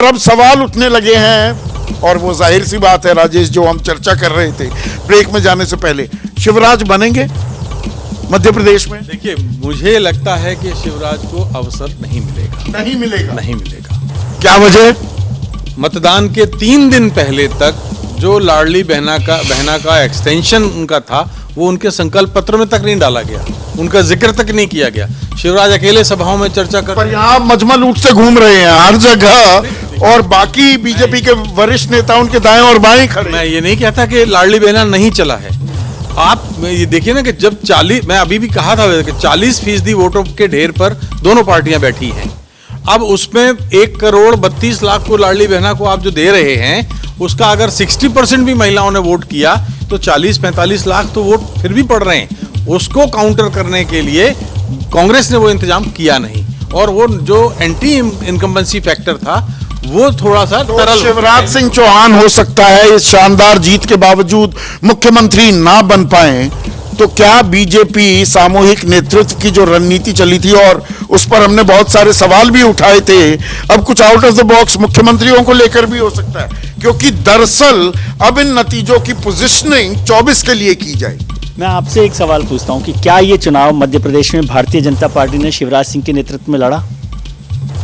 अब सवाल उठने लगे हैं और वो जाहिर सी बात है राजेश, जो हम चर्चा कर रहे थे ब्रेक में जाने से पहले, शिवराज बनेंगे मध्य प्रदेश में? देखिए, मुझे लगता है कि शिवराज को अवसर नहीं मिलेगा। नहीं मिलेगा? नहीं मिलेगा। क्या वजह? मतदान के 3 दिन पहले तक जो लाडली बहना का एक्सटेंशन उनका था, वो उनके संकल्प पत्र में तक नहीं डाला गया, उनका जिक्र तक नहीं किया गया। शिवराज अकेले सभाओं में चर्चा कर, पर यहाँ मजमा लूट से घूम रहे हैं हर जगह, और बाकी बीजेपी के वरिष्ठ नेता उनके दाएं और बाएं खड़े। मैं ये नहीं कहता कि लाडली बहना नहीं चला है। आप ये देखिए ना कि जब 40, मैं अभी भी कहा था कि 40% वोटों के ढेर पर दोनों पार्टियां बैठी हैं। अब उसमें 1,32,00,000 को लाडली बहना को आप जो दे रहे हैं, उसका अगर 60% भी महिलाओं ने वोट किया तो 40-45 लाख तो वोट फिर भी पड़ रहे हैं। उसको काउंटर करने के लिए कांग्रेस ने वो इंतजाम किया नहीं, और वो जो एंटी इनकम्बेंसी फैक्टर था वो थोड़ा सा तरल। शिवराज सिंह चौहान हो सकता है इस शानदार जीत के बावजूद मुख्यमंत्री ना बन पाए, तो क्या बीजेपी सामूहिक नेतृत्व की जो रणनीति चली थी और उस पर हमने बहुत सारे सवाल भी उठाए थे, अब कुछ आउट ऑफ द बॉक्स मुख्यमंत्रियों को लेकर भी हो सकता है? क्योंकि दरअसल अब इन नतीजों की पोजीशनिंग 24 के लिए की जाएगी। मैं आपसे एक सवाल पूछता हूं कि क्या ये चुनाव मध्य प्रदेश में भारतीय जनता पार्टी ने शिवराज सिंह के नेतृत्व में लड़ा?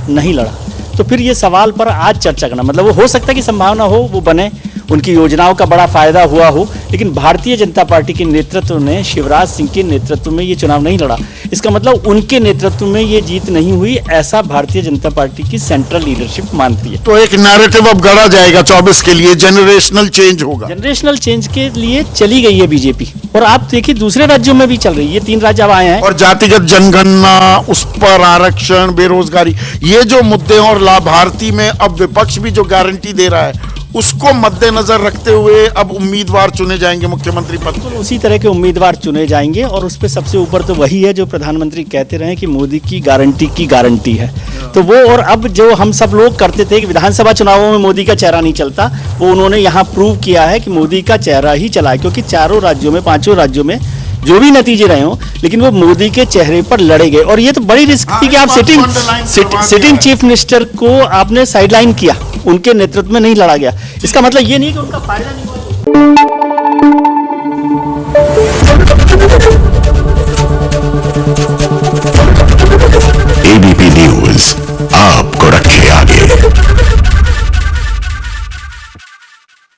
नहीं लड़ा। तो फिर ये सवाल पर आज चर्चा करना मतलब, वो हो सकता है कि संभावना हो वो बने, उनकी योजनाओं का बड़ा फायदा हुआ हो, लेकिन भारतीय जनता पार्टी के नेतृत्व ने शिवराज सिंह के नेतृत्व में ये चुनाव नहीं लड़ा। इसका मतलब उनके नेतृत्व में ये जीत नहीं हुई, ऐसा भारतीय जनता पार्टी की सेंट्रल लीडरशिप मानती है। तो एक नैरेटिव अब गढ़ा जाएगा 24 के लिए, जनरेशनल चेंज होगा। जनरेशनल चेंज के लिए चली गई है बीजेपी, और आप देखिए दूसरे राज्यों में भी चल रही है। 3 राज्य अब आए हैं, और जातिगत जनगणना, उस पर आरक्षण, बेरोजगारी, ये जो मुद्दे, और लाभार्थी में अब विपक्ष भी जो गारंटी दे रहा है, उसको मद्देनजर रखते हुए अब उम्मीदवार चुने जाएंगे मुख्यमंत्री पद पर। उसी तरह के उम्मीदवार चुने जाएंगे, और उस पर सबसे ऊपर तो वही है जो प्रधानमंत्री कहते रहे कि मोदी की गारंटी है। तो वो, और अब जो हम सब लोग करते थे कि विधानसभा चुनावों में मोदी का चेहरा नहीं चलता, वो उन्होंने यहाँ प्रूव किया है कि मोदी का चेहरा ही चला है। क्योंकि 4 राज्यों में, 5 राज्यों में जो भी नतीजे रहे हों, लेकिन वो मोदी के चेहरे पर लड़े गए। और ये तो बड़ी रिस्क थी कि आप सिटिंग चीफ मिनिस्टर को आपने साइडलाइन किया, उनके नेतृत्व में नहीं लड़ा गया। इसका मतलब ये नहीं कि उनका फायदा नहीं हुआ।